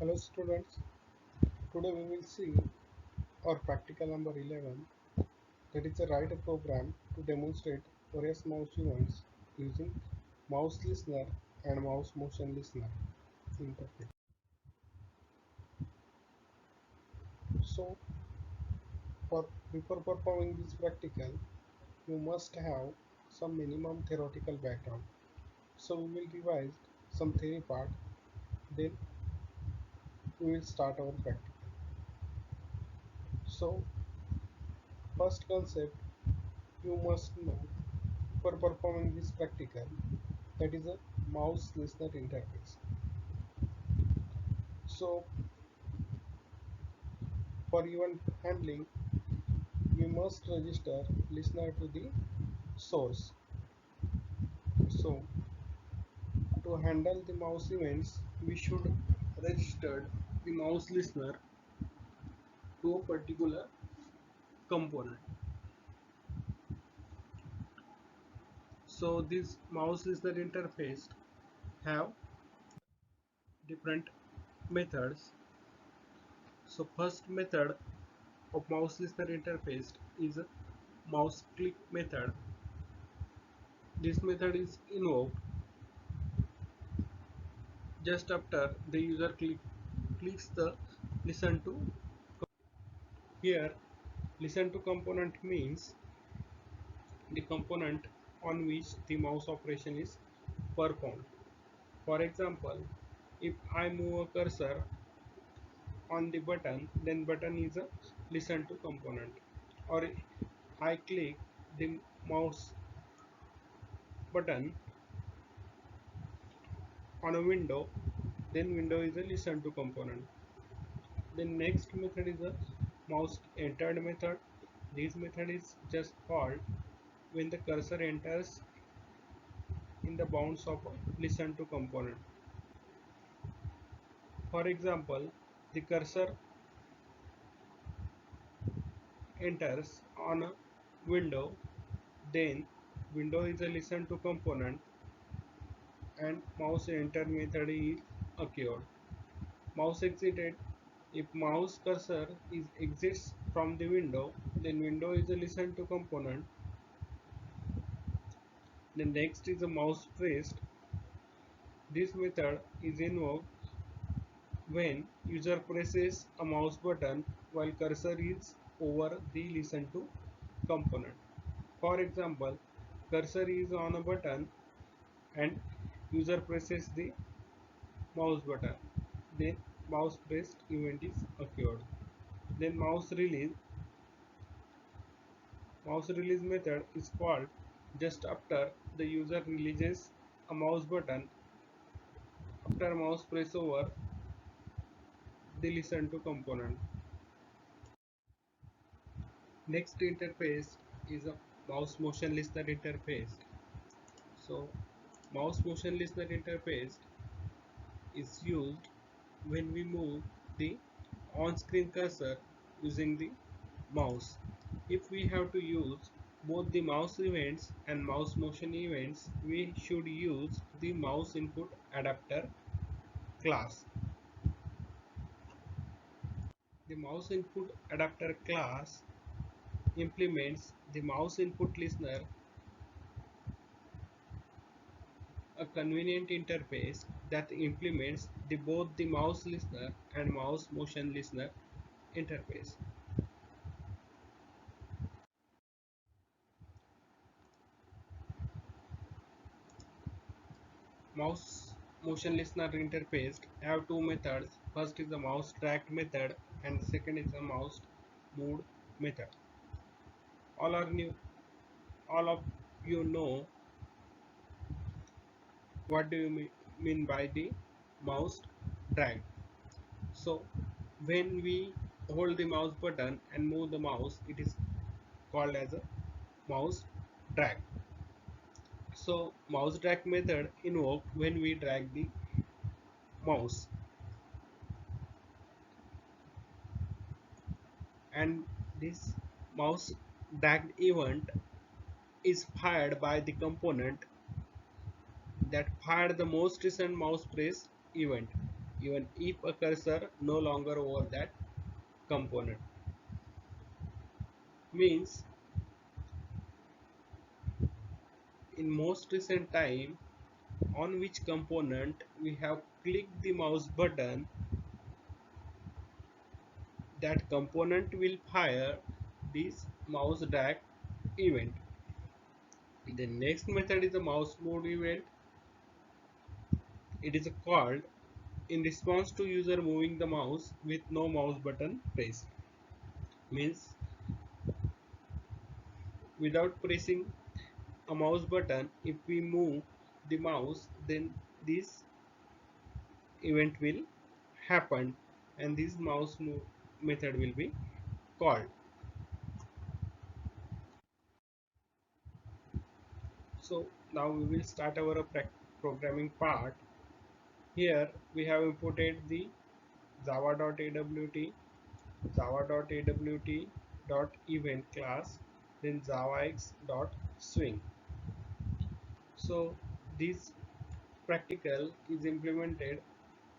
Hello students, today we will see our practical number 11, that is a write a program to demonstrate various mouse events using mouse listener and mouse motion listener interface. So before performing this practical, you must have some minimum theoretical background. So we will revise some theory part, then we will start our practical. So first concept you must know for performing this practical, that is a mouse listener interface. So for event handling, we must register listener to the source. So to handle the mouse events, we should register the mouse listener to a particular component. So this mouse listener interface have different methods. So first method of mouse listener interface is a mouse click method. This method is invoked just after the user clicks the listen to. Here listen to component means the component on which the mouse operation is performed. For example, if I move a cursor on the button, then button is a listen to component, or I click the mouse button on a window, then window is a listen to component. The next method is a mouse entered method. This method is just called when the cursor enters in the bounds of a listen to component. For example, the cursor enters on a window, then window is a listen to component and mouse enter method is occurred. Mouse exited, if mouse cursor is exits from the window, then window is a listen to component. The next is a mouse pressed. This method is invoked when user presses a mouse button while cursor is over the listen to component. For example, cursor is on a button and user presses the mouse button. Then mouse pressed event is occurred. Then mouse release method is called just after the user releases a mouse button after mouse press over the listen to component. Next interface is a mouse motion listener interface. So mouse motion listener interface is used when we move the on-screen cursor using the mouse. If we have to use both the mouse events and mouse motion events, we should use the mouse input adapter class. The mouse input adapter class implements the mouse input listener, a convenient interface that implements both the mouse listener and mouse motion listener interface. Mouse motion listener interface have two methods. First is the mouse tracked method and second is the mouse moved method. All are new. All of you know what do you mean by the mouse drag. So when we hold the mouse button and move the mouse, it is called as a mouse drag. So mouse drag method invoked when we drag the mouse, and this mouse dragged event is fired by the component that fired the most recent mouse press event. even if a cursor no longer over that component. Means in most recent time on which component we have clicked the mouse button, that component will fire this mouse drag event. The next method is the mouse move event. It is called in response to user moving the mouse with no mouse button pressed. Means without pressing a mouse button, if we move the mouse, then this event will happen and this mouse move method will be called. So now we will start our programming part. Here we have imported the java.awt, java.awt.event class, then javax.swing. So this practical is implemented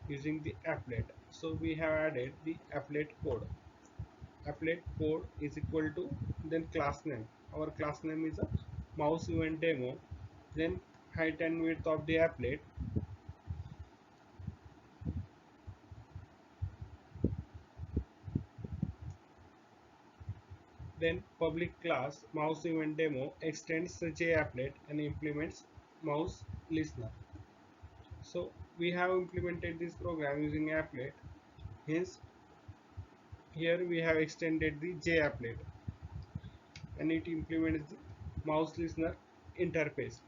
using the applet. So we have added the applet code. Applet code is equal to then class name. Our class name is a mouse event demo. Then height and width of the applet. Then public class mouse event demo extends the JApplet and implements mouse listener. So we have implemented this program using applet. Hence here we have extended the JApplet and it implements the mouse listener interface.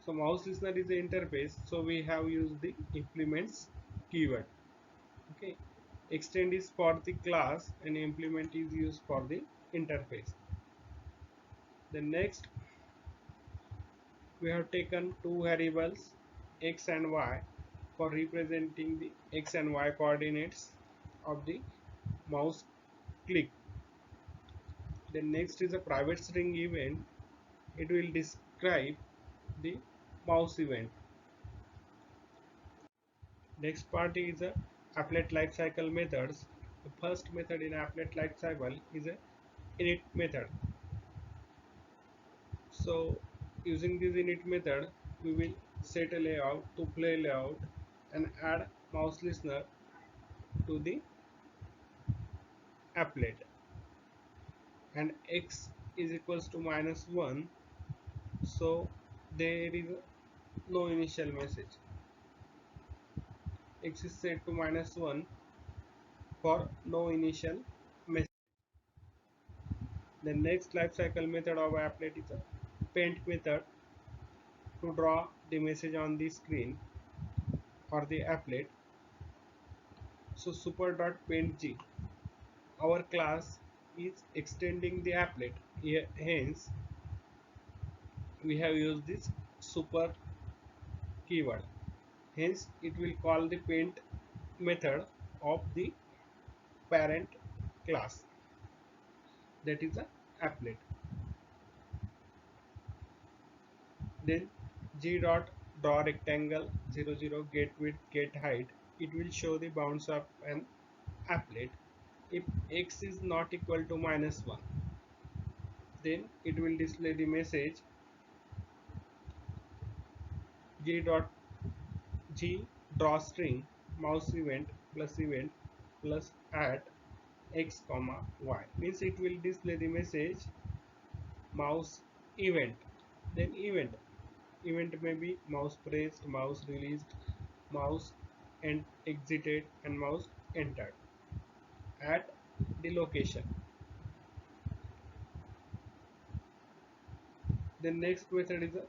So mouse listener is the interface. So we have used the implements keyword. Okay. Extend is for the class and implement is used for the interface. The next we have taken two variables x and y for representing the x and y coordinates of the mouse click. The next is a private string event. It will describe the mouse event. Next part is a applet lifecycle methods. The first method in applet lifecycle is a init method. So using this init method, we will set a layout to play layout and add mouse listener to the applet, and x is equals to -1, so there is no initial message. X is set to -1 for no initial message. The next lifecycle method of applet is a paint method to draw the message on the screen or the applet. So super.paintg, our class is extending the applet. Here, hence we have used this super keyword. Hence it will call the paint method of the parent class, that is a applet. Then g dot draw rectangle 00 get width get height, it will show the bounds of an applet. If x is not equal to -1, then it will display the message g dot g draw string mouse event plus at x comma y, means it will display the message mouse event. Then event may be mouse pressed, mouse released, mouse and exited and mouse entered at the location. The next method is a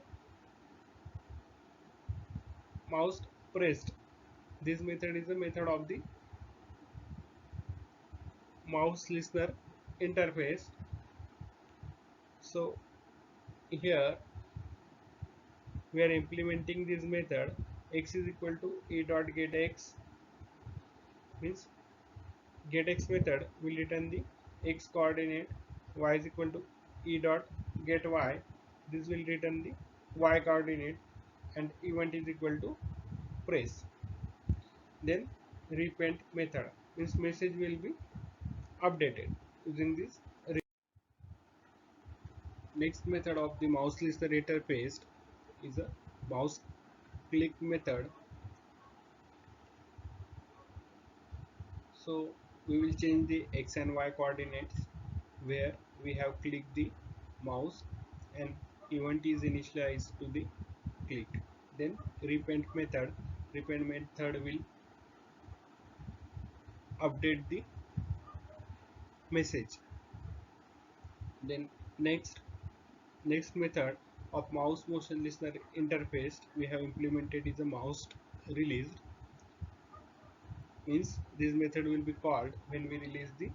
mouse pressed. This method is a method of the mouse listener interface. So here we are implementing this method. X is equal to e dot get x, means get x method will return the x coordinate. Y is equal to e dot get y, this will return the y coordinate, and event is equal to press. Then repaint method means message will be updated using this. Next method of the mouse listener interface is a mouse click method. So we will change the x and y coordinates where we have clicked the mouse and event is initialized to the click. Then repaint method will update the message. Then next method of mouse motion listener interface we have implemented is a mouse released, means this method will be called when we release the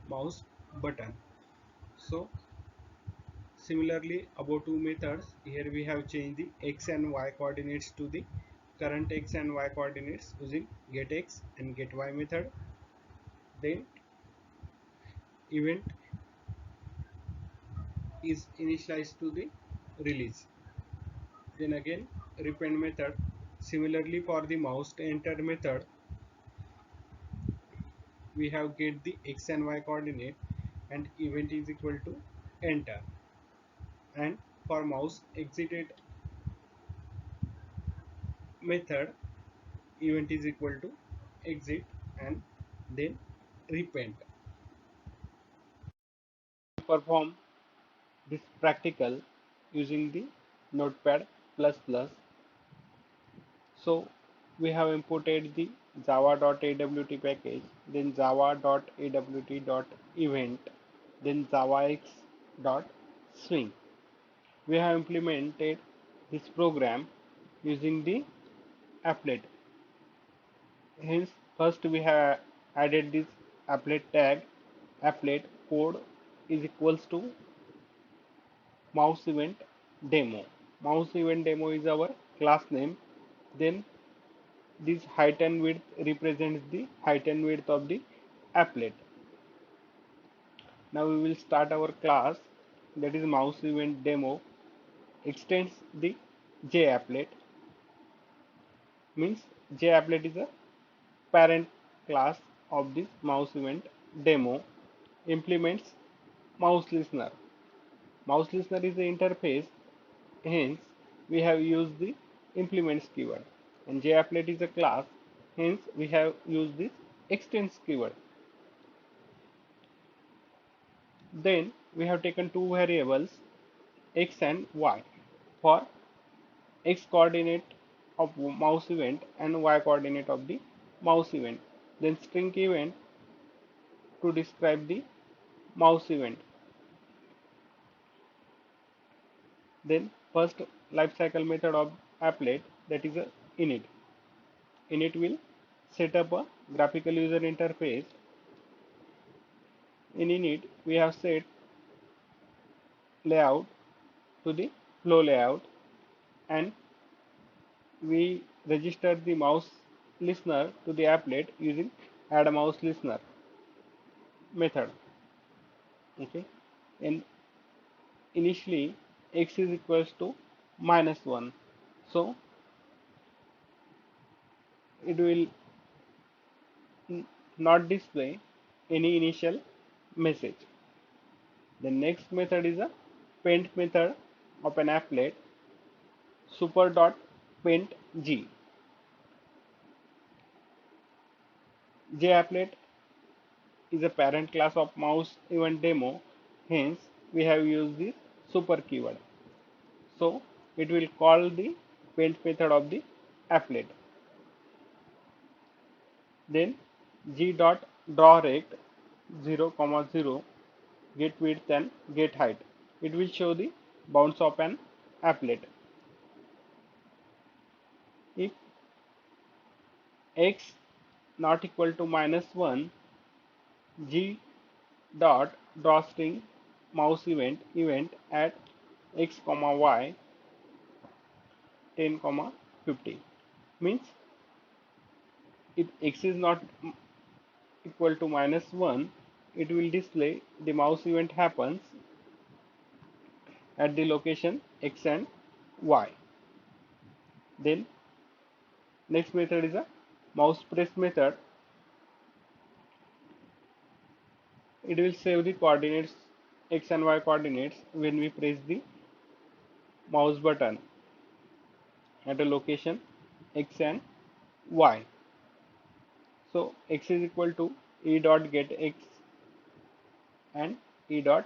mouse button. So similarly about two methods, here we have changed the x and y coordinates to the current x and y coordinates using getX and getY method. Then event is initialized to the release. Then again repaint method. Similarly for the mouse enter method, we have get the x and y coordinate and event is equal to enter. And for mouse exited method, event is equal to exit and then repaint. Perform this practical using the notepad plus plus. So we have imported the java.awt package, then java.awt.event, then javax.swing. We have implemented this program using the applet. Hence, first we have added this applet tag. Applet code is equals to mouse event demo. Mouse event demo is our class name. Then this height and width represents the height and width of the applet. Now we will start our class, that is mouse event demo extends the japplet, means japplet is a parent class of this mouse event demo, implements mouse listener. Mouse listener is the interface, hence we have used the implements keyword, and japplet is a class, hence we have used this extends keyword. Then we have taken two variables x and y for x coordinate of mouse event and y coordinate of the mouse event. Then string event to describe the mouse event. Then first lifecycle method of applet, that is a init. Init will set up a graphical user interface. In init we have set layout to the flow layout and we register the mouse listener to the applet using add mouse listener method. Okay, and initially x is equals to -1, so it will not display any initial message. The next method is a paint method of an applet, super.paint g. Japplet is a parent class of mouse event demo, hence we have used the super keyword. So it will call the paint method of the applet. Then g dot draw rect 0, 0 get width and get height. It will show the bounds of an applet. If x not equal to -1, g dot drawString mouse event at x comma y 10 comma 50, means if x is not equal to -1, it will display the mouse event happens at the location x and y. Then next method is a mouse press method, it will save the coordinates x and y coordinates when we press the mouse button at a location x and y. So x is equal to e dot get x and e dot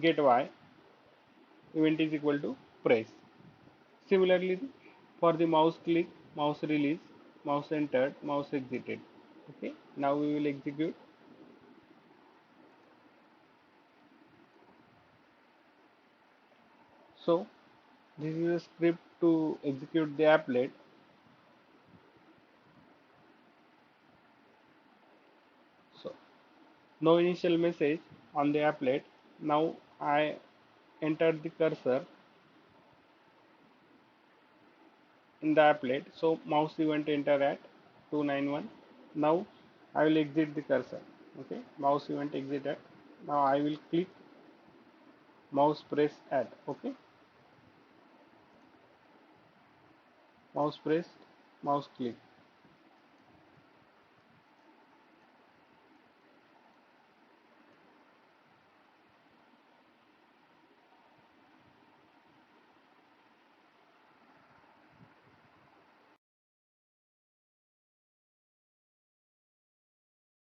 get y, event is equal to press. Similarly, for the mouse click, mouse release, mouse entered, mouse exited. Okay, now we will execute. So this is a script to execute the applet. So no initial message on the applet. Now I enter the cursor in the applet. So mouse event enter at 291. Now I will exit the cursor. Okay, mouse event exit at. Now I will click mouse press at. Okay, mouse press, mouse click.